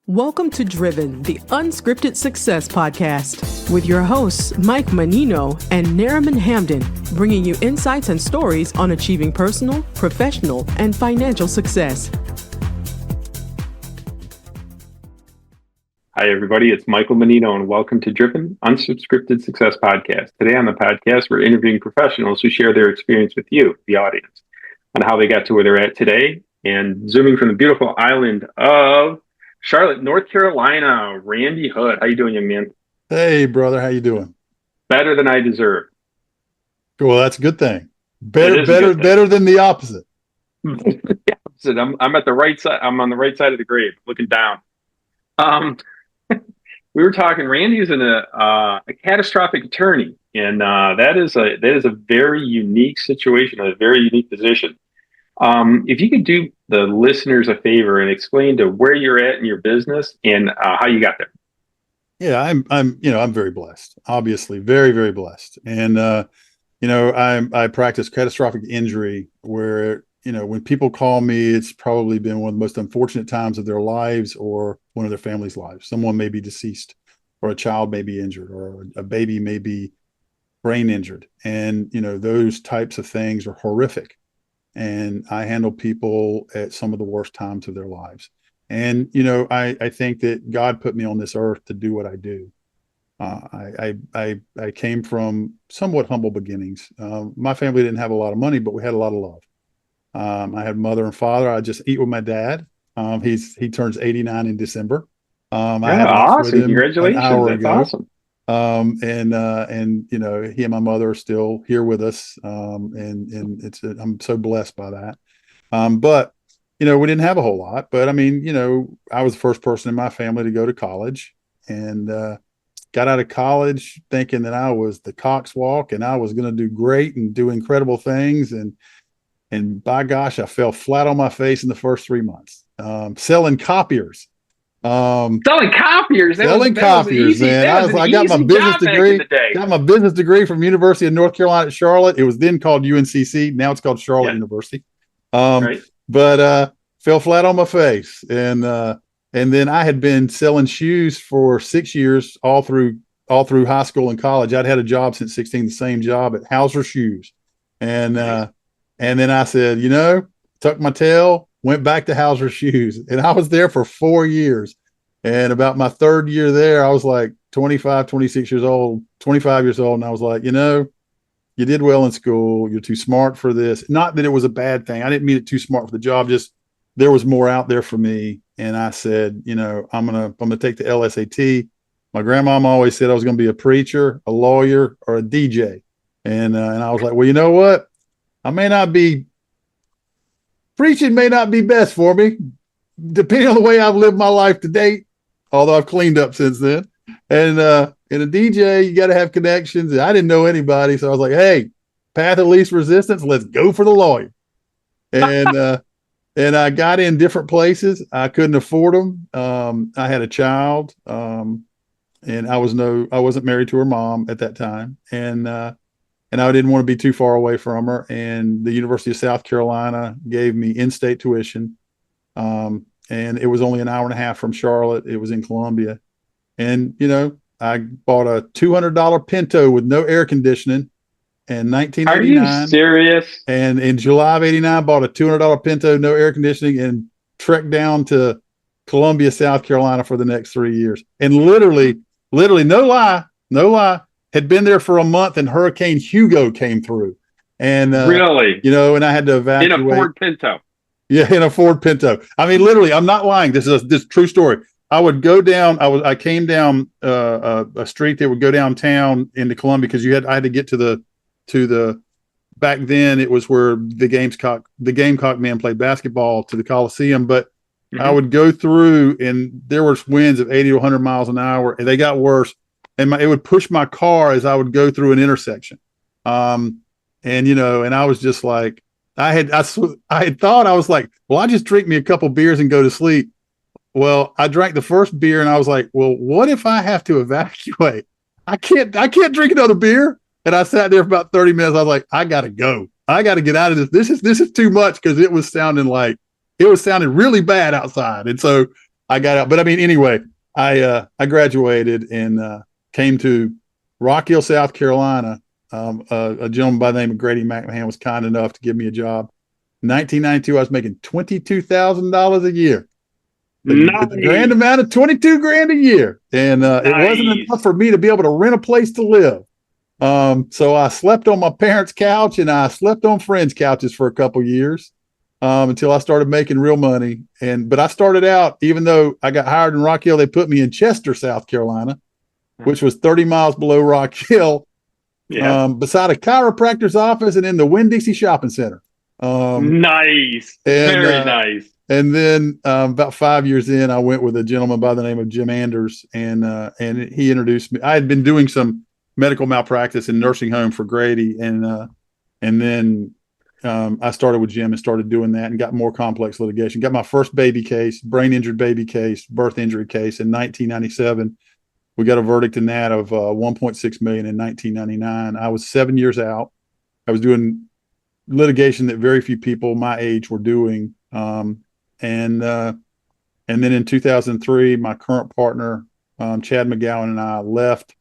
Welcome to Driven, the Unscripted Success podcast, with your hosts, Mike Menino and Nariman Hamden, bringing you insights and stories on achieving personal, professional, and financial success. Hi, everybody. It's Michael Menino, and welcome to Driven, Unscripted Success podcast. Today on the podcast, we're interviewing professionals who share their experience with you, the audience, on how they got to where they're at today, and zooming from the beautiful island of Charlotte, North Carolina, Randy Hood. How you doing, young man? Hey, brother. How you doing? Better than I deserve. Well, that's a good thing. Better than the opposite. The opposite. I'm at the right side. I'm on the right side of the grave, looking down. We were talking. Randy is a catastrophic attorney, and that is a very unique situation, a very unique position. If you could do the listeners a favor and explain to where you're at in your business and how you got there. Yeah, I'm very blessed. Obviously, very, very blessed. And I practice catastrophic injury, where when people call me, it's probably been one of the most unfortunate times of their lives or one of their family's lives. Someone may be deceased, or a child may be injured, or a baby may be brain injured, and those types of things are horrific. And I handle people at some of the worst times of their lives. And, I think that God put me on this earth to do what I do. I came from somewhat humble beginnings. My family didn't have a lot of money, but we had a lot of love. I had mother and father. I just eat with my dad. He turns 89 in December. I had awesome. Congratulations. That's awesome. And he and my mother are still here with us. And I'm so blessed by that. But we didn't have a whole lot, but I was the first person in my family to go to college, and got out of college thinking that I was the cockswalk and I was going to do great and do incredible things. And by gosh, I fell flat on my face in the first 3 months, selling copiers. Selling copiers, man. I got my business degree. Got my business degree from University of North Carolina at Charlotte. It was then called UNCC. Now it's called Charlotte University. Right. But fell flat on my face, and then I had been selling shoes for 6 years, all through high school and college. I'd had a job since 16, the same job at Hauser Shoes, and then I said, tucked my tail. Went back to Hauser Shoes, and I was there for 4 years. And about my third year there, I was like 25 years old. And I was like, you did well in school. You're too smart for this. Not that it was a bad thing. I didn't mean it too smart for the job. Just there was more out there for me. And I said, I'm going to take the LSAT. My grandmama always said I was going to be a preacher, a lawyer, or a DJ. And I was like, well, you know what? Preaching may not be best for me, depending on the way I've lived my life to date, although I've cleaned up since then. And in a DJ, you got to have connections. I didn't know anybody, so I was like, hey, path of least resistance, let's go for the lawyer. And and I got in different places. I couldn't afford them. I had a child, and I wasn't married to her mom at that time. And I didn't want to be too far away from her. And the University of South Carolina gave me in-state tuition. And it was only an hour and a half from Charlotte. It was in Columbia. And, I bought a $200 Pinto with no air conditioning in 1989. Are you serious? And in July of 89, bought a $200 Pinto, no air conditioning, and trekked down to Columbia, South Carolina for the next 3 years. And literally, no lie, had been there for a month, and Hurricane Hugo came through. And really, and I had to evacuate in a Ford Pinto. Yeah, in a Ford Pinto. Literally, I'm not lying. This is true story. I would go down. I came down a street that would go downtown into Columbia, because I had to get to the back then it was where the Gamecock men played basketball, to the Coliseum. But I would go through, and there was winds of 80 to 100 miles an hour, and they got worse. And it would push my car as I would go through an intersection. And I was just like, I had thought, I was like, well, I just drink me a couple beers and go to sleep. Well, I drank the first beer, and I was like, well, what if I have to evacuate? I can't drink another beer. And I sat there for about 30 minutes. I was like, I got to go. I got to get out of this. This is too much, because it was sounding really bad outside. And so I got out. But I mean, anyway, I graduated and came to Rock Hill, South Carolina. A gentleman by the name of Grady McMahon was kind enough to give me a job. In 1992, I was making $22,000 a year. The grand amount of 22 grand a year. And it wasn't enough for me to be able to rent a place to live. So I slept on my parents' couch and I slept on friends' couches for a couple years until I started making real money. But I started out, even though I got hired in Rock Hill, they put me in Chester, South Carolina, which was 30 miles below Rock Hill, beside a chiropractor's office and in the Winn-Dixie Shopping Center. Nice. Very nice. And then about 5 years in, I went with a gentleman by the name of Jim Anders, and he introduced me. I had been doing some medical malpractice in nursing home for Grady, and then I started with Jim and started doing that and got more complex litigation. Got my first baby case, brain injured baby case, birth injury case in 1997. We got a verdict in that of $1.6 million in 1999. I was 7 years out. I was doing litigation that very few people my age were doing. And then in 2003, my current partner, Chad McGowan, and I left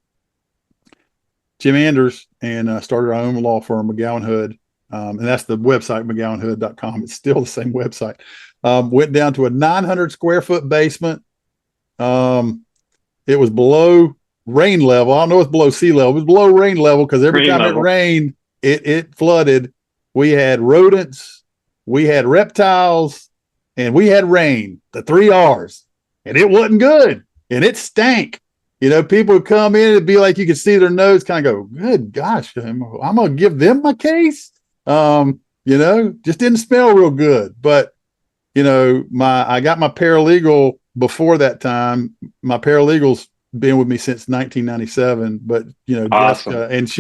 Jim Anders and started our own law firm, McGowan Hood. And that's the website, McGowanHood.com. It's still the same website. Went down to a 900 square foot basement. It was below rain level. I don't know it's below sea level. It was below rain level because every time it rained, it flooded. We had rodents, we had reptiles, and we had rain, the 3 R's, and it wasn't good, and it stank. You know, people would come in, it'd be like you could see their nose kind of go, good gosh, I'm going to give them my case. Just didn't smell real good. But, I got my paralegal before that time. My paralegal's been with me since 1997, but awesome. Jessica, and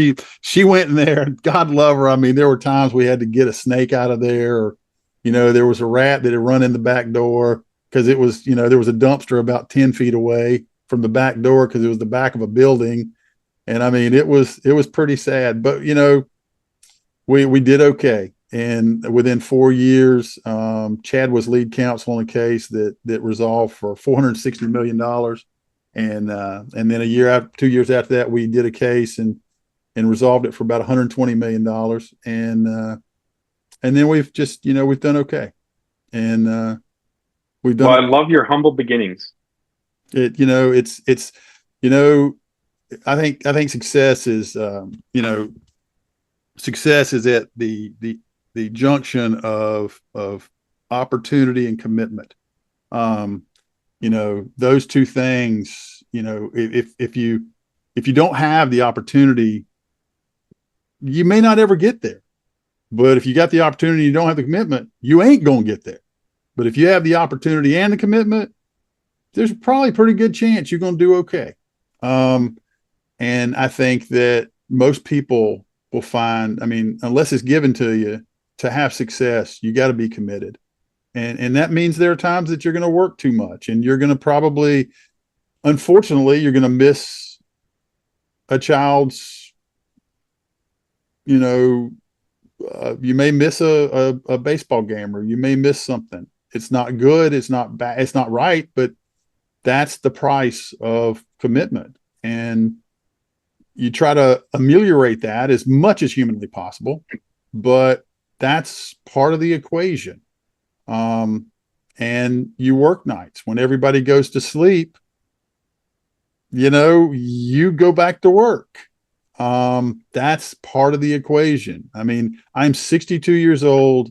she went in there, God love her. I mean, there were times we had to get a snake out of there, or, there was a rat that had run in the back door because it was, there was a dumpster about 10 feet away from the back door because it was the back of a building. And I mean, it was pretty sad, but we did okay. And within 4 years, Chad was lead counsel on a case that resolved for $460 million. And then 2 years after that, we did a case and resolved it for about $120 million. And then we've just, we've done okay. And we've done. Well, I love your humble beginnings. I think success is, success is at the junction of opportunity and commitment. Those two things, if you don't have the opportunity, you may not ever get there. But if you got the opportunity, you don't have the commitment, you ain't going to get there. But if you have the opportunity and the commitment, there's probably a pretty good chance you're going to do okay. And I think that most people will find, unless it's given to you to have success, you got to be committed. And that means there are times that you're going to work too much, and you're going to probably, unfortunately, you're going to miss a child's, you may miss a baseball game, or you may miss something. It's not good. It's not bad. It's not right, but that's the price of commitment. And you try to ameliorate that as much as humanly possible, but that's part of the equation. And you work nights when everybody goes to sleep, you go back to work. That's part of the equation. I'm 62 years old.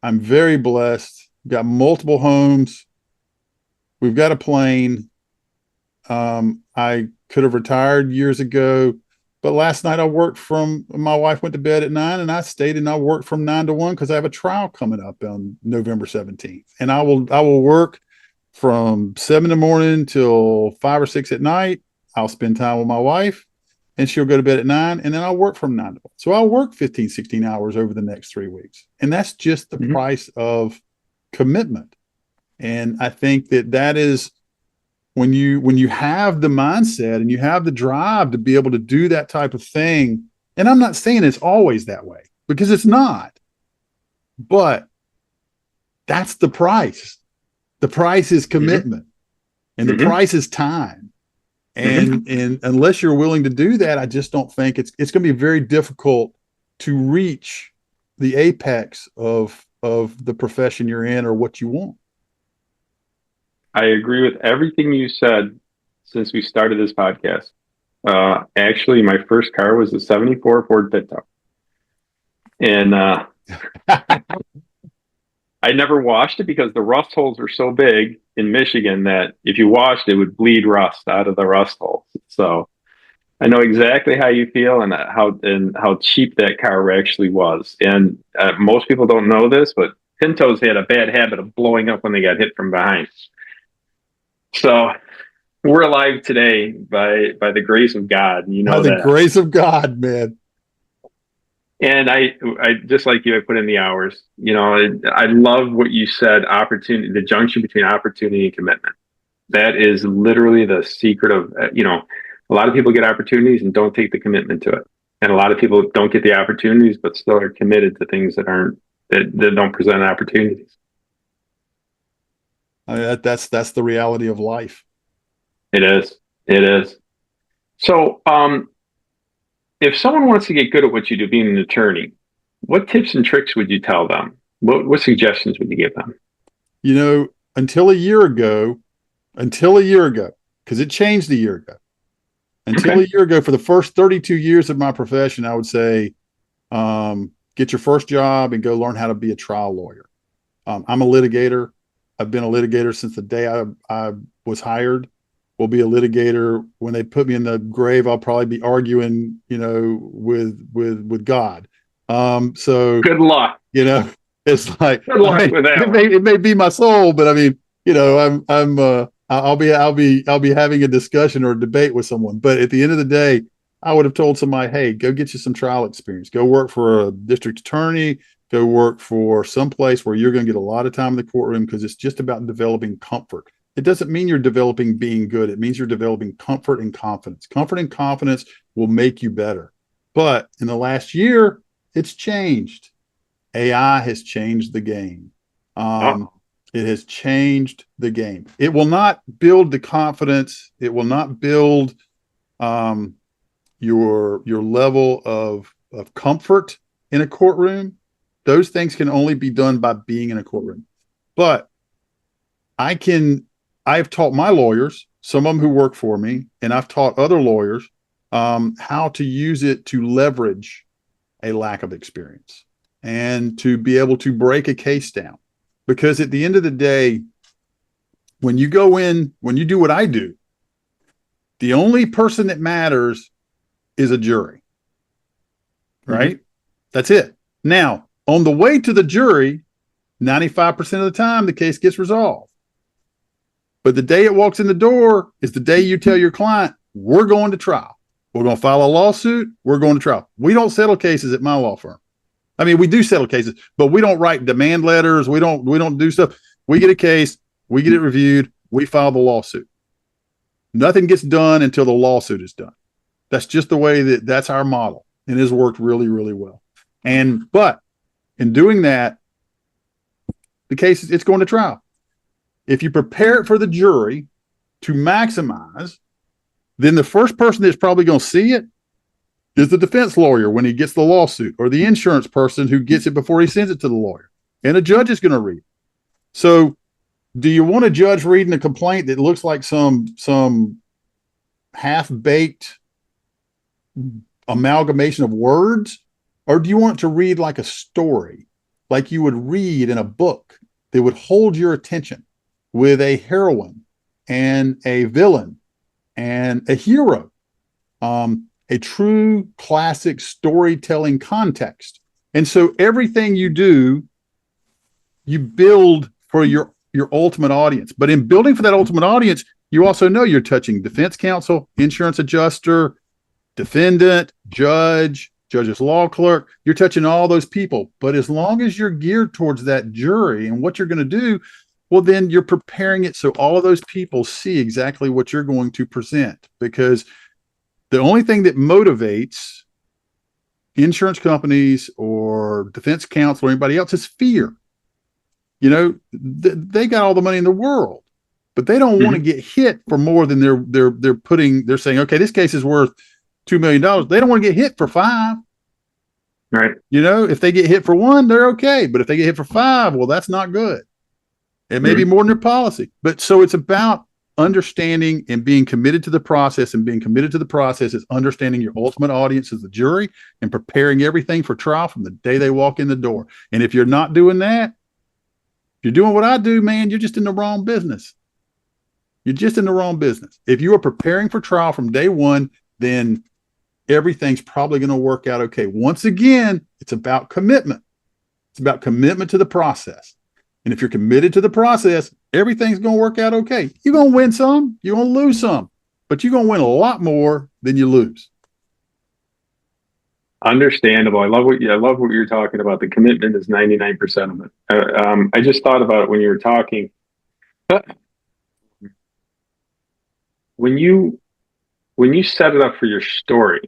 I'm very blessed. Got multiple homes. We've got a plane. I could have retired years ago, but last night my wife went to bed at 9 and I stayed and I worked from 9 to 1 because I have a trial coming up on November 17th. And I will work from 7 in the morning till 5 or 6 at night. I'll spend time with my wife and she'll go to bed at 9, and then I'll work from 9 to 1. So I'll work 15, 16 hours over the next 3 weeks. And that's just the price of commitment. And I think that is when you have the mindset and you have the drive to be able to do that type of thing. And I'm not saying it's always that way, because it's not, but that's the price. The price is commitment. and the price is time. And unless you're willing to do that, I just don't think it's going to be very difficult to reach the apex of the profession you're in or what you want. I agree with everything you said since we started this podcast. Actually, my first car was a 74 Ford Pinto. And I never washed it because the rust holes are so big in Michigan that if you washed it, it would bleed rust out of the rust holes. So I know exactly how you feel and how cheap that car actually was. And most people don't know this, but Pintos had a bad habit of blowing up when they got hit from behind. So we're alive today by the grace of God. You know, by the grace of God, man. And I just like you, I put in the hours. You know, I love what you said, opportunity, the junction between opportunity and commitment. That is literally the secret of, you know, a lot of people get opportunities and don't take the commitment to it. And a lot of people don't get the opportunities, but still are committed to things that don't present opportunities. I mean, that's the reality of life. It is. So, if someone wants to get good at what you do, being an attorney, what tips and tricks would you tell them? What suggestions would you give them? You know, until a year ago, because it changed a year ago. Until a year ago, for the first 32 years of my profession, I would say, get your first job and go learn how to be a trial lawyer. I'm a litigator. I've been a litigator since the day I was hired. Will be a litigator when they put me in the grave. I'll probably be arguing, you know, with God. So good luck. You know, it's like good luck with that. It may be my soul, but I mean, you know, I'll be having a discussion or a debate with someone. But at the end of the day, I would have told somebody, hey, go get you some trial experience. Go work for a district attorney. Go work for some place where you're going to get a lot of time in the courtroom, because it's just about developing comfort. It doesn't mean you're developing being good. It means you're developing comfort and confidence. Comfort and confidence will make you better. But in the last year, it's changed. AI has changed the game. It has changed the game. It will not build the confidence. It will not build your level of comfort in a courtroom. Those things can only be done by being in a courtroom. But I've taught my lawyers, some of them who work for me, and I've taught other lawyers how to use it to leverage a lack of experience and to be able to break a case down. Because at the end of the day, when you go in, when you do what I do, the only person that matters is a jury, right? Mm-hmm. That's it. Now, on the way to the jury, 95% of the time, the case gets resolved. But the day it walks in the door is the day you tell your client, we're going to trial. We're going to file a lawsuit. We're going to trial. We don't settle cases at my law firm. I mean, we do settle cases, but we don't write demand letters. We don't do stuff. We get a case, we get it reviewed, we file the lawsuit. Nothing gets done until the lawsuit is done. That's just the way that's our model, and it has worked really, really well. But in doing that, the case, it's going to trial. If you prepare it for the jury to maximize, then the first person that's probably going to see it is the defense lawyer when he gets the lawsuit, or the insurance person who gets it before he sends it to the lawyer. And a judge is going to read it. So do you want a judge reading a complaint that looks like some half-baked amalgamation of words? Or do you want it to read like a story, like you would read in a book that would hold your attention, with a heroine and a villain and a hero, a true classic storytelling context? And so everything you do, you build for your ultimate audience. But in building for that ultimate audience, you also know you're touching defense counsel, insurance adjuster, defendant, judge's law clerk. You're touching all those people. But as long as you're geared towards that jury and what you're going to do, well, then you're preparing it so all of those people see exactly what you're going to present. Because the only thing that motivates insurance companies or defense counsel or anybody else is fear. You know, they got all the money in the world. but they don't want to get hit for more than they're saying, okay, this case is worth $2 million. They don't want to get hit for 5. Right. If they get hit for 1, they're okay. But if they get hit for 5, well, that's not good. It may be more than their policy. But so it's about understanding and being committed to the process, and being committed to the process is understanding your ultimate audience as the jury and preparing everything for trial from the day they walk in the door. And if you're not doing that, if you're doing what I do, man, you're just in the wrong business. You're just in the wrong business. If you are preparing for trial from day one, then everything's probably going to work out okay. Once again, it's about commitment. It's about commitment to the process. And if you're committed to the process, everything's going to work out okay. You're going to win some, you're going to lose some, but you're going to win a lot more than you lose. Understandable. I love what you're talking about. The commitment is 99% of it. I just thought about it when you were talking. When you set it up for your story,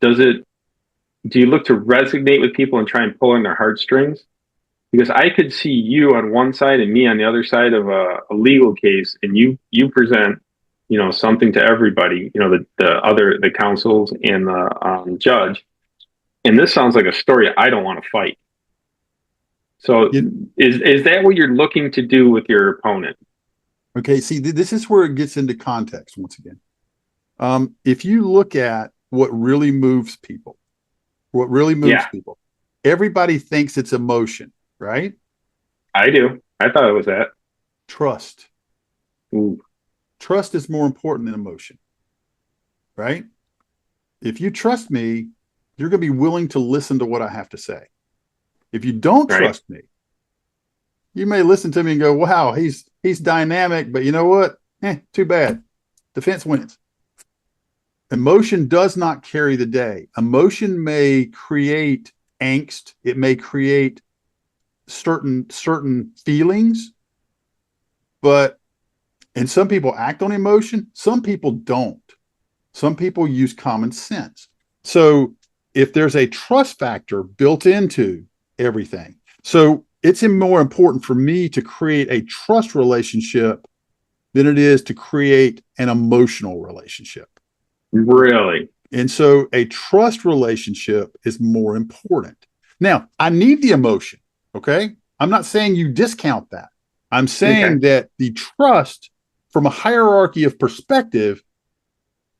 do you look to resonate with people and try and pull on their heartstrings? Because I could see you on one side and me on the other side of a legal case, and you present, something to everybody, the counsels and the judge, and this sounds like a story I don't want to fight. So is that what you're looking to do with your opponent? Okay, see, this is where it gets into context once again. If you look at what really moves people, everybody thinks it's emotion, right? I do. I thought it was that. Trust. Ooh. Trust is more important than emotion, right? If you trust me, you're going to be willing to listen to what I have to say. If you don't trust me, you may listen to me and go, wow, he's dynamic, but you know what? Too bad. Defense wins. Emotion does not carry the day. Emotion may create angst. It may create certain feelings, and some people act on emotion. Some people don't. Some people use common sense. So if there's a trust factor built into everything, so it's more important for me to create a trust relationship than it is to create an emotional relationship. Really? And so a trust relationship is more important. Now, I need the emotion, okay? I'm not saying you discount that. I'm saying that the trust, from a hierarchy of perspective,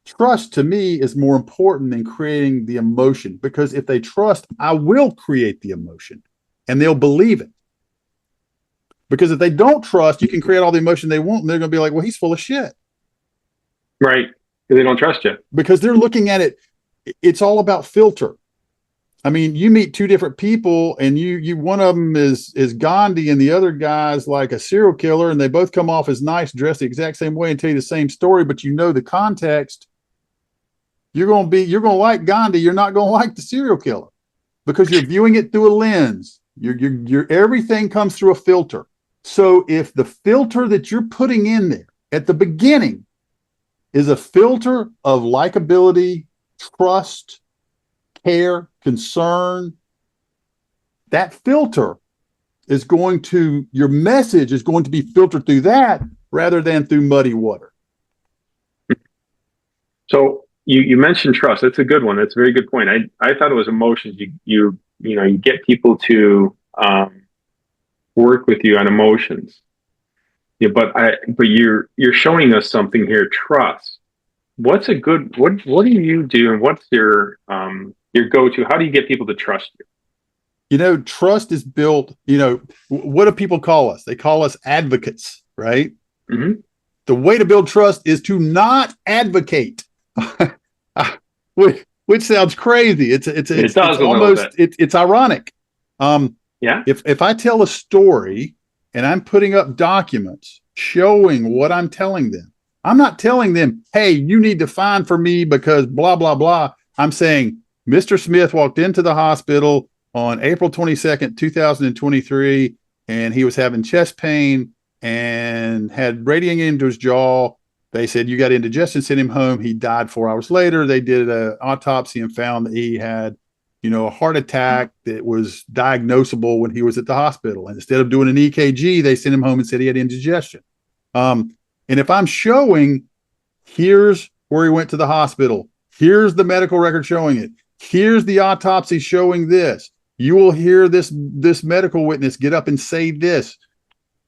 trust to me is more important than creating the emotion, because if they trust, I will create the emotion and they'll believe it. Because if they don't trust, you can create all the emotion they want and they're going to be like, well, he's full of shit. Right. They don't trust you. Because they're looking at it. It's all about filter. I mean, you meet two different people and you one of them is Gandhi and the other guy's like a serial killer, and they both come off as nice, dressed the exact same way and tell you the same story, but you know the context. You're going to like Gandhi. You're not going to like the serial killer because you're viewing it through a lens. You're everything comes through a filter. So if the filter that you're putting in there at the beginning is a filter of likability, trust, care, concern, that filter is your message is going to be filtered through that rather than through muddy water. So you mentioned trust. That's a good one. That's a very good point. I thought it was emotions. You get people to work with you on emotions. Yeah, but you're showing us something here. Trust. What do you do, and what's your go-to? How do you get people to trust you? Trust is built. What do people call us? They call us advocates, right? Mm-hmm. The way to build trust is to not advocate, which sounds crazy. It's almost it's ironic. Yeah. If I tell a story and I'm putting up documents showing what I'm telling them, I'm not telling them, hey, you need to fine for me because blah, blah, blah. I'm saying Mr. Smith walked into the hospital on April 22nd, 2023, and he was having chest pain and had radiating into his jaw. They said, you got indigestion, sent him home. He died 4 hours later. They did an autopsy and found that he had a heart attack that was diagnosable when he was at the hospital. And instead of doing an EKG, they sent him home and said he had indigestion. And if I'm showing, here's where he went to the hospital, here's the medical record showing it, here's the autopsy showing this, you will hear this medical witness get up and say this.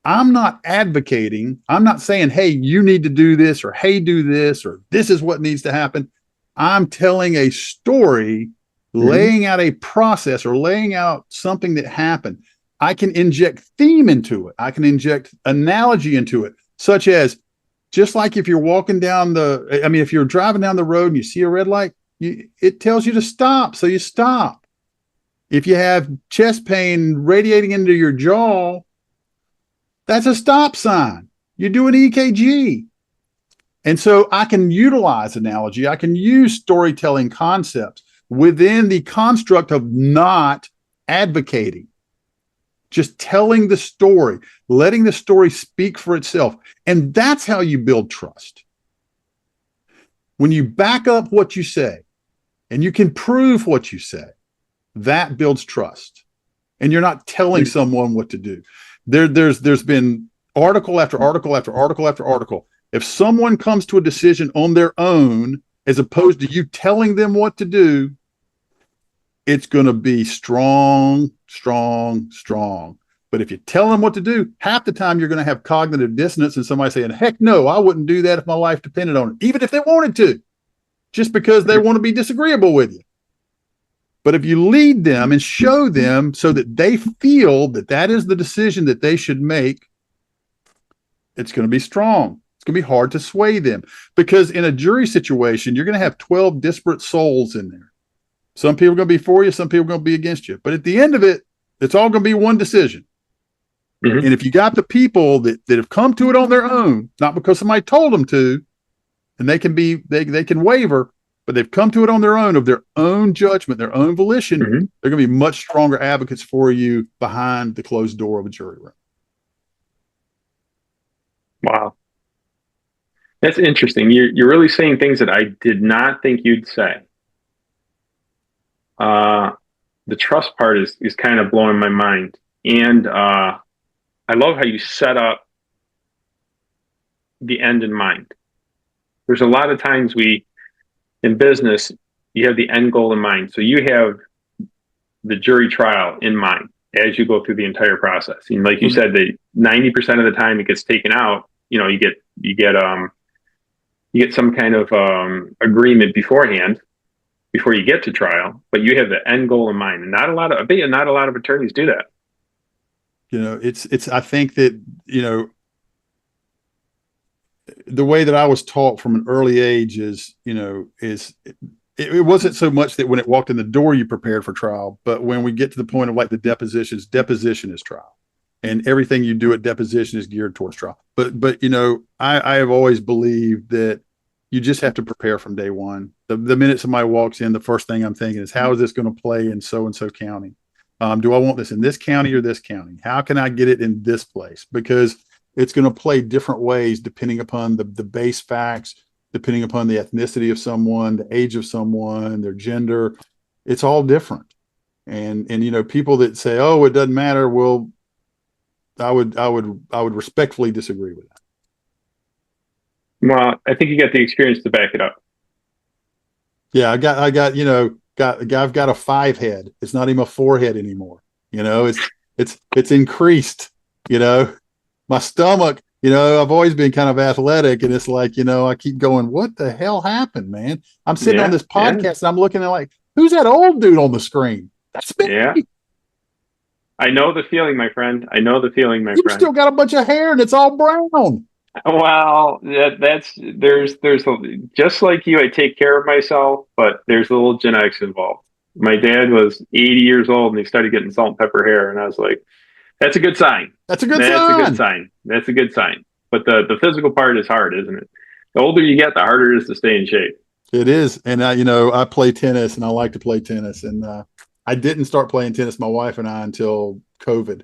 I'm not advocating. I'm not saying, hey, you need to do this, or hey, do this, or this is what needs to happen. I'm telling a story, laying out a process, or laying out something that happened. I can inject theme into it. I can inject analogy into it, such as, just like if you're walking down if you're driving down the road and you see a red light, it tells you to stop. So you stop. If you have chest pain radiating into your jaw, that's a stop sign. You do an EKG. And so I can utilize analogy. I can use storytelling concepts within the construct of not advocating, just telling the story, letting the story speak for itself. And that's how you build trust. When you back up what you say and you can prove what you say, that builds trust. And you're not telling someone what to do. There's been article after article after article after article. If someone comes to a decision on their own, as opposed to you telling them what to do, it's going to be strong, strong, strong. But if you tell them what to do, half the time you're going to have cognitive dissonance and somebody saying, heck no, I wouldn't do that if my life depended on it, even if they wanted to, just because they want to be disagreeable with you. But if you lead them and show them so that they feel that that is the decision that they should make, it's going to be strong. It's going to be hard to sway them, because in a jury situation, you're going to have 12 disparate souls in there. Some people are going to be for you, some people are going to be against you. But at the end of it, it's all going to be one decision. And if you got the people that have come to it on their own, not because somebody told them to, and they can waver, but they've come to it on their own, of their own judgment, their own volition, they're going to be much stronger advocates for you behind the closed door of a jury room. Wow. That's interesting. You're really saying things that I did not think you'd say. The trust part is kind of blowing my mind. And I love how you set up the end in mind. There's a lot of times in business, you have the end goal in mind. So you have the jury trial in mind as you go through the entire process. And like you said, that 90% of the time it gets taken out, you get some kind of agreement beforehand before you get to trial, but you have the end goal in mind. And I bet not a lot of attorneys do that. I think that, the way that I was taught from an early age is it wasn't so much that when it walked in the door, you prepared for trial, but when we get to the point of like the deposition is trial, and everything you do at deposition is geared towards trial. But I have always believed that you just have to prepare from day one. The minute somebody walks in, the first thing I'm thinking is, how is this going to play in so-and-so county? Do I want this in this county or this county? How can I get it in this place? Because it's going to play different ways depending upon the base facts, depending upon the ethnicity of someone, the age of someone, their gender. It's all different. And people that say, oh, it doesn't matter. Well, I would respectfully disagree with that. Well, I think you got the experience to back it up. Yeah, I've got a 5 head. It's not even a 4 head anymore. It's increased. My stomach, I've always been kind of athletic, and it's like, I keep going, what the hell happened, man? I'm sitting on this podcast and I'm looking at like, who's that old dude on the screen? That's me. Yeah. I know the feeling, my friend. You've still got a bunch of hair and it's all brown. Well, there's just like you, I take care of myself, but there's a little genetics involved. My dad was 80 years old and he started getting salt and pepper hair, and I was like, that's a good sign. That's a good sign. But the physical part is hard, isn't it? The older you get, the harder it is to stay in shape. It is. And I play tennis, and I like to play tennis. And I didn't start playing tennis, my wife and I, until COVID.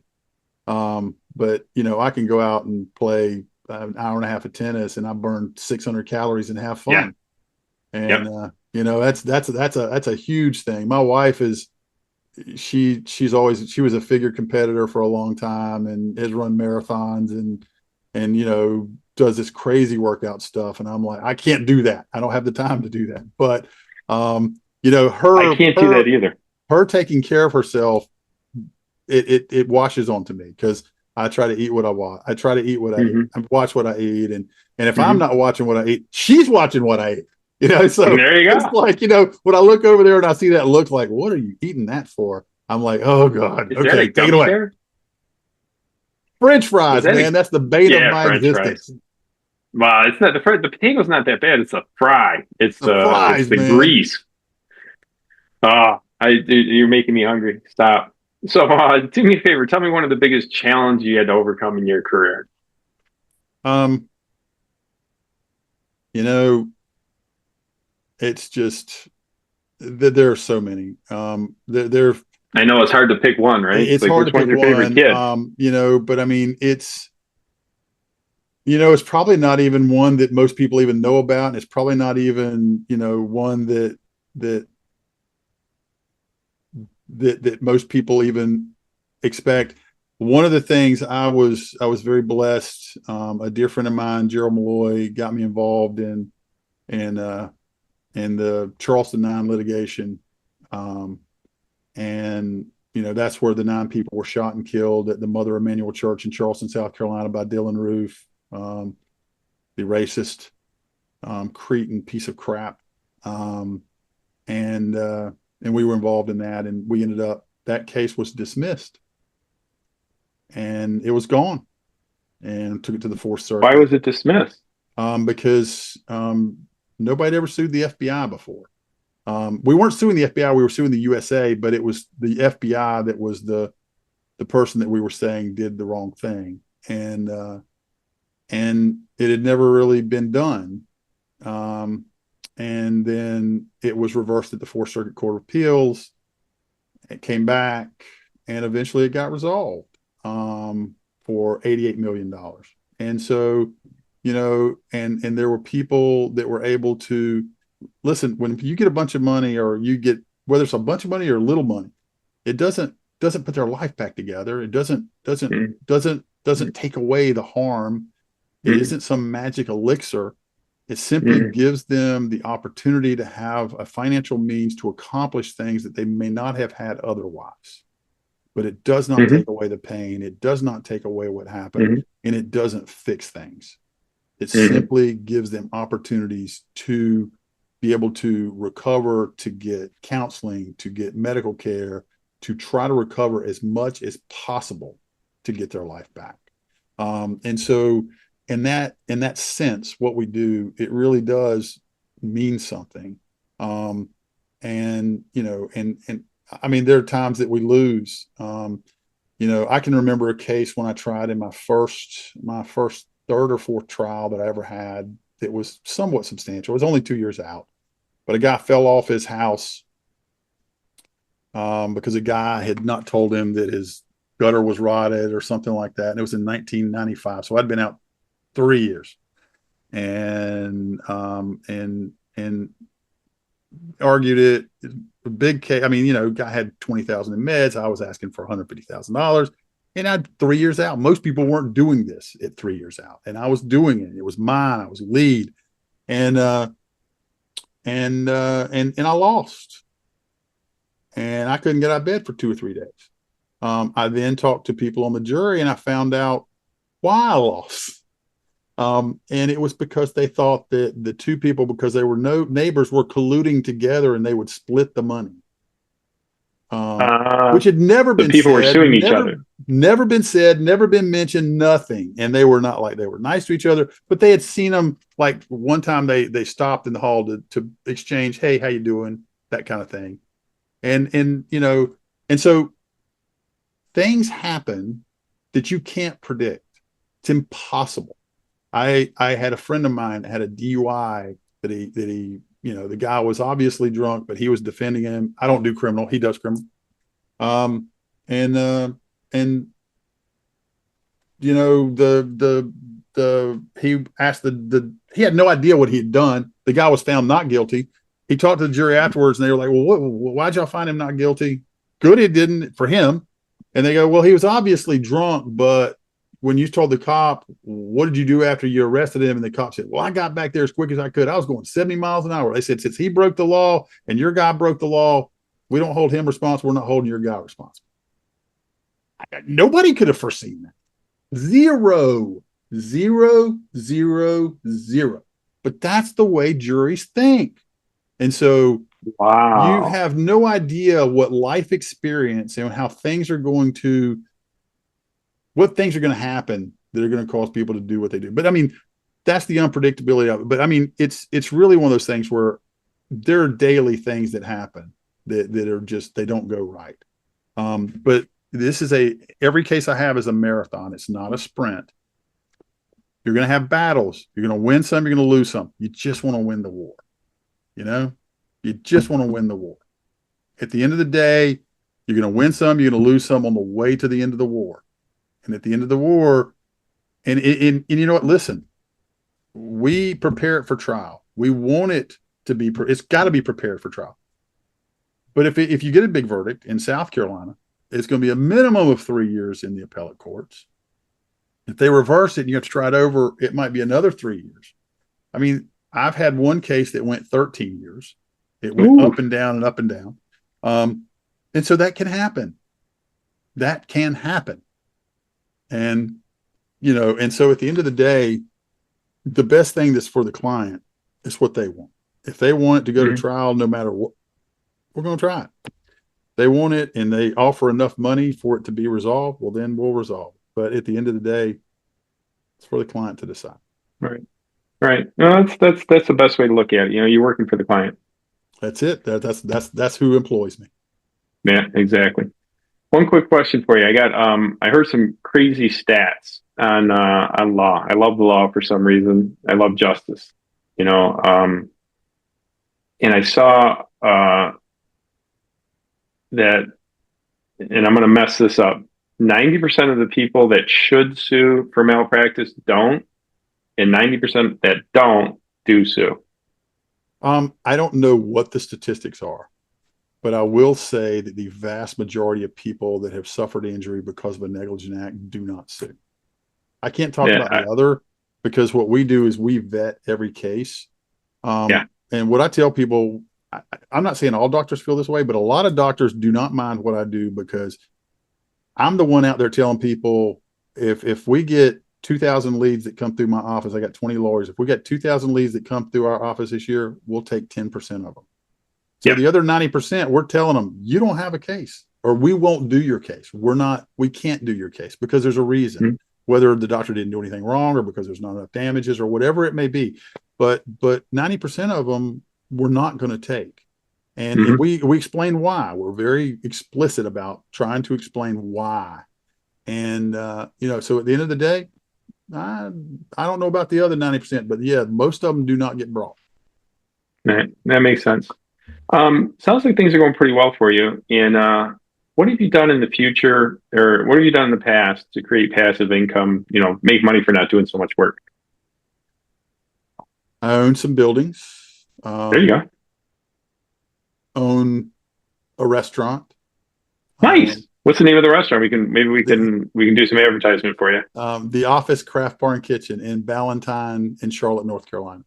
But I can go out and play an hour and a half of tennis, and I burn 600 calories and have fun. Yeah. And that's a huge thing. My wife is, she was a figure competitor for a long time and has run marathons, and does this crazy workout stuff, and I'm like, I can't do that. I don't have the time to do that. But her, I can't do that either. Her taking care of herself, it washes onto me, because I try to eat what I want. I try to eat what I eat. I watch what I eat, and if I'm not watching what I eat, she's watching what I eat. So there you go. It's like, when I look over there and I see that look, like, what are you eating that for? I'm like, oh God, okay, take it away. There? French fries, man. That's the bait of my French existence. Fries. Well, it's not the potato's not that bad. It's a fry. It's the fries, it's the grease. You're making me hungry. Stop. So, do me a favor. Tell me one of the biggest challenges you had to overcome in your career. It's just that there are so many. I know it's hard to pick one, right? It's like, hard to pick your favorite kid. But I mean, it's probably not even one that most people even know about, and it's probably not even one that most people even expect. One of the things I was very blessed. A dear friend of mine, Gerald Malloy, got me involved in the Charleston 9 litigation. And that's where the 9 people were shot and killed at the Mother Emanuel Church in Charleston, South Carolina, by Dylan Roof, the racist, cretin piece of crap. And we were involved in that, and we ended up, that case was dismissed, and it was gone, and took it to the Fourth Circuit. Why was it dismissed? Because nobody ever sued the FBI before. We weren't suing the FBI, we were suing the USA, but it was the FBI that was the person that we were saying did the wrong thing. And it had never really been done. And then it was reversed at the Fourth Circuit Court of Appeals. It came back, and eventually it got resolved for $88 million. And so, and there were people that were able to listen. When you get a bunch of money, or you get, whether it's a bunch of money or little money, it doesn't put their life back together. It doesn't take away the harm. It isn't some magic elixir. It simply gives them the opportunity to have a financial means to accomplish things that they may not have had otherwise. But it does not take away the pain. It does not take away what happened, and it doesn't fix things. It simply gives them opportunities to be able to recover, to get counseling, to get medical care, to try to recover as much as possible to get their life back. And so in that sense, what we do, it really does mean something. And I mean, there are times that we lose. I can remember a case when I tried in my first third or fourth trial that I ever had that was somewhat substantial. It was only 2 years out, but a guy fell off his house because a guy had not told him that his gutter was rotted or something like that. And it was in 1995. So I'd been out 3 years, and argued it. A big case. I mean, guy had $20,000 in meds. I was asking for $150,000, and I had 3 years out. Most people weren't doing this at 3 years out, and I was doing it. It was mine. I was lead, and I lost, and I couldn't get out of bed for 2 or 3 days. I then talked to people on the jury, and I found out why I lost. And it was because they thought that the two people, because they were neighbors, were colluding together and they would split the money. Which had never been people said, were suing each other. Never been said, never been mentioned, nothing. And they were not like, they were nice to each other, but they had seen them, like one time they stopped in the hall to exchange, hey, how you doing? That kind of thing. And so things happen that you can't predict. It's impossible. I had a friend of mine that had a DUI that he the guy was obviously drunk, but he was defending him. I don't do criminal. He does criminal. He asked he had no idea what he had done. The guy was found not guilty. He talked to the jury afterwards, and they were like, well, why'd y'all find him not guilty? Good, it didn't for him. And they go, well, he was obviously drunk, but when you told the cop, what did you do after you arrested him? And the cop said, well, I got back there as quick as I could. I was going 70 miles an hour. They said, since he broke the law and your guy broke the law, we don't hold him responsible. We're not holding your guy responsible. Nobody could have foreseen that. Zero. But that's the way juries think. And so Wow. you have no idea what life experience and how things are going to, what things are going to happen that are going to cause people to do what they do. But I mean, that's the unpredictability of it. But I mean, it's really one of those things where there are daily things that happen that are just, they don't go right. But this is every case I have is a marathon. It's not a sprint. You're going to have battles. You're going to win some, you're going to lose some. You just want to win the war. You just want to win the war. At the end of the day, you're going to win some, you're going to lose some on the way to the end of the war. And at the end of the war, and you know what? Listen, we prepare it for trial. We want it to be, it's got to be prepared for trial. But if you get a big verdict in South Carolina, it's going to be a minimum of 3 years in the appellate courts. If they reverse it and you have to try it over, it might be another 3 years. I mean, I've had one case that went 13 years. It went up and down and up and down. And so that can happen. That can happen. And, and so at the end of the day, the best thing that's for the client is what they want. If they want it to go to trial, no matter what, we're going to try it. They want it and they offer enough money for it to be resolved, well, then we'll resolve it. But at the end of the day, it's for the client to decide. Right. No, that's the best way to look at it. You're working for the client. That's it. That's who employs me. Yeah, exactly. One quick question for you. I heard some crazy stats on law. I love the law for some reason. I love justice, and I saw that, and I'm going to mess this up. 90% of the people that should sue for malpractice don't, and 90% that don't do sue. I don't know what the statistics are, but I will say that the vast majority of people that have suffered injury because of a negligent act do not sue. I can't talk about the other, because what we do is we vet every case. And what I tell people, I'm not saying all doctors feel this way, but a lot of doctors do not mind what I do, because I'm the one out there telling people, if we get 2,000 leads that come through my office, I got 20 lawyers. If we got 2,000 leads that come through our office this year, we'll take 10% of them. So the other 90%, we're telling them, you don't have a case, or we won't do your case. We can't do your case because there's a reason, whether the doctor didn't do anything wrong or because there's not enough damages or whatever it may be. But 90% of them we're not going to take. And we explain why. We're very explicit about trying to explain why. And, so at the end of the day, I don't know about the other 90%, but yeah, most of them do not get brought. Right. That makes sense. Sounds like things are going pretty well for you. And what have you done in the future, or what have you done in the past to create passive income, make money for not doing so much work? I own some buildings. There you go. Own a restaurant. Nice. What's the name of the restaurant? We can do some advertisement for you. The Office Craft Bar and Kitchen in Ballantyne in Charlotte, North Carolina.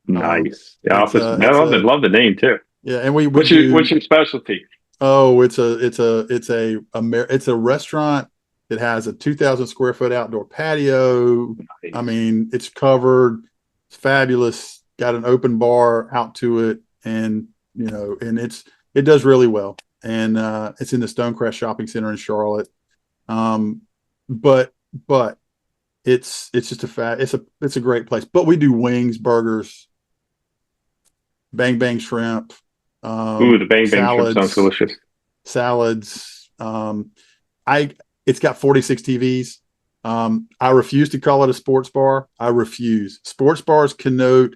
Nice. The Office. I love the name too. Yeah, and what's your specialty? Oh, it's a restaurant that has a 2,000 square foot outdoor patio. Nice. I mean, it's covered. It's fabulous. Got an open bar out to it, and and it does really well. And it's in the Stonecrest Shopping Center in Charlotte. But it's just it's a great place. But we do wings, burgers, bang bang shrimp. The bang bang shrimp sounds delicious. Salads. It's got 46 TVs. I refuse to call it a sports bar. I refuse. Sports bars connote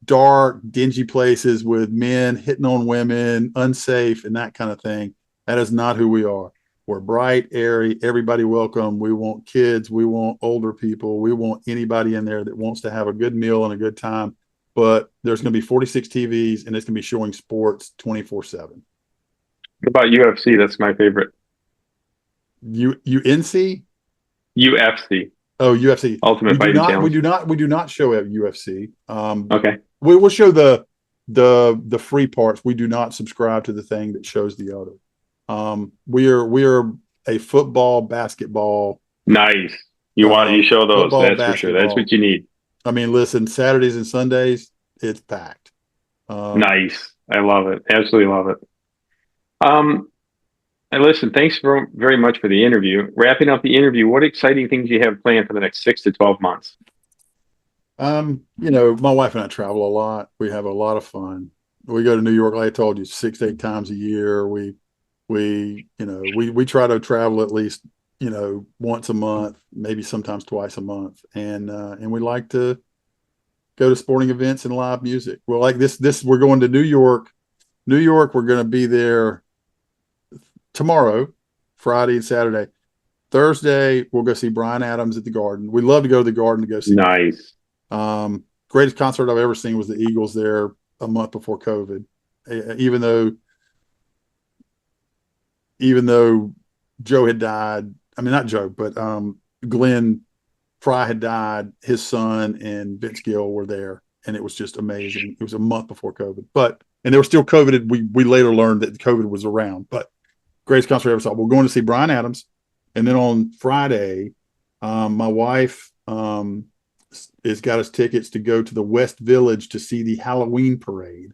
dark, dingy places with men hitting on women, unsafe, and that kind of thing. That is not who we are. We're bright, airy, everybody welcome. We want kids. We want older people. We want anybody in there that wants to have a good meal and a good time. But there's going to be 46 TVs, and it's going to be showing sports 24/7. What about UFC? That's my favorite. UNC? UFC. Oh, UFC. Ultimate Fighting Challenge. We do not show at UFC. Okay. We will show the free parts. We do not subscribe to the thing that shows the other. We are a football, basketball. Nice. You show those. Football, that's for sure. That's what you need. I mean, listen, Saturdays and Sundays, it's packed. Nice. I love it. Absolutely love it. And listen, thanks very much for the interview. Wrapping up the interview, what exciting things do you have planned for the next 6 to 12 months? My wife and I travel a lot. We have a lot of fun. We go to New York, like I told you, 6 to 8 times a year. We try to travel at least, once a month, maybe sometimes twice a month. And we like to go to sporting events and live music. Well, like this, we're going to New York. We're going to be there tomorrow, Friday and Saturday. Thursday, we'll go see Bryan Adams at the Garden. We love to go to the Garden to go see. Nice. Greatest concert I've ever seen was the Eagles there a month before COVID. Even though Joe had died, I mean, not Joe, but Glenn Fry had died, his son and Vince Gill were there, and it was just amazing. It was a month before COVID, and there was still COVID. We later learned that COVID was around, but greatest concert I ever saw. We're going to see Bryan Adams, and then on Friday, my wife has got us tickets to go to the West Village to see the Halloween parade,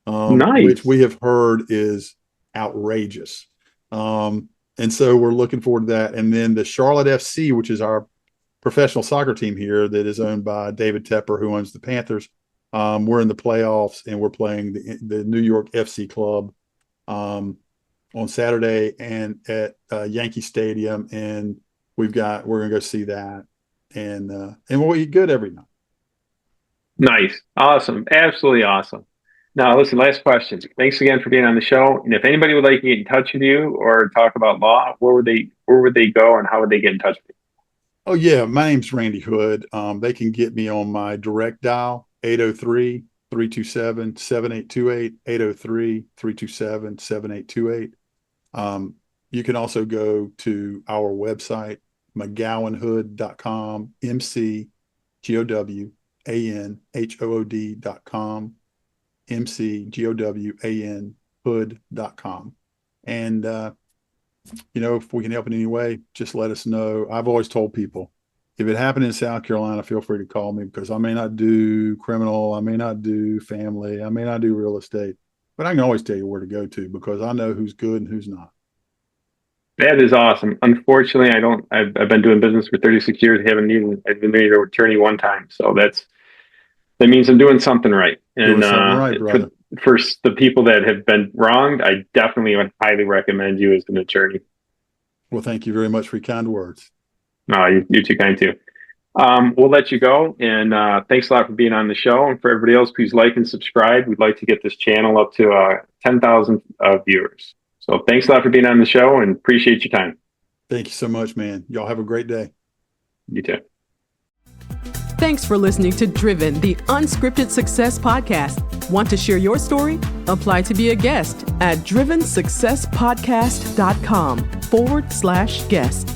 nice. Which we have heard is outrageous. And so we're looking forward to that. And then the Charlotte FC, which is our professional soccer team here that is owned by David Tepper, who owns the Panthers. We're in the playoffs, and we're playing the New York FC Club on Saturday and at Yankee Stadium. And we're going to go see that. And we'll eat good every night. Nice. Awesome. Absolutely awesome. Now, listen, last question. Thanks again for being on the show. And if anybody would like to get in touch with you or talk about law, where would they go and how would they get in touch with you? Oh, yeah. My name's Randy Hood. They can get me on my direct dial, 803-327-7828, 803-327-7828. You can also go to our website, McGowanHood.com, McGowanHood.com, McGowanHood.com. And, if we can help in any way, just let us know. I've always told people, if it happened in South Carolina, feel free to call me, because I may not do criminal, I may not do family, I may not do real estate, but I can always tell you where to go to, because I know who's good and who's not. That is awesome. Unfortunately, I've been doing business for 36 years. I've been made an attorney one time. So that means I'm doing something right. And right, brother. For the people that have been wronged, I definitely would highly recommend you as an attorney. Well, thank you very much for your kind words. No, you're too kind too. We'll let you go. And thanks a lot for being on the show. And for everybody else, please like and subscribe. We'd like to get this channel up to 10,000 viewers. So thanks a lot for being on the show, and appreciate your time. Thank you so much, man. Y'all have a great day. You too. Thanks for listening to Driven, the Unscripted Success Podcast. Want to share your story? Apply to be a guest at drivensuccesspodcast.com/guest.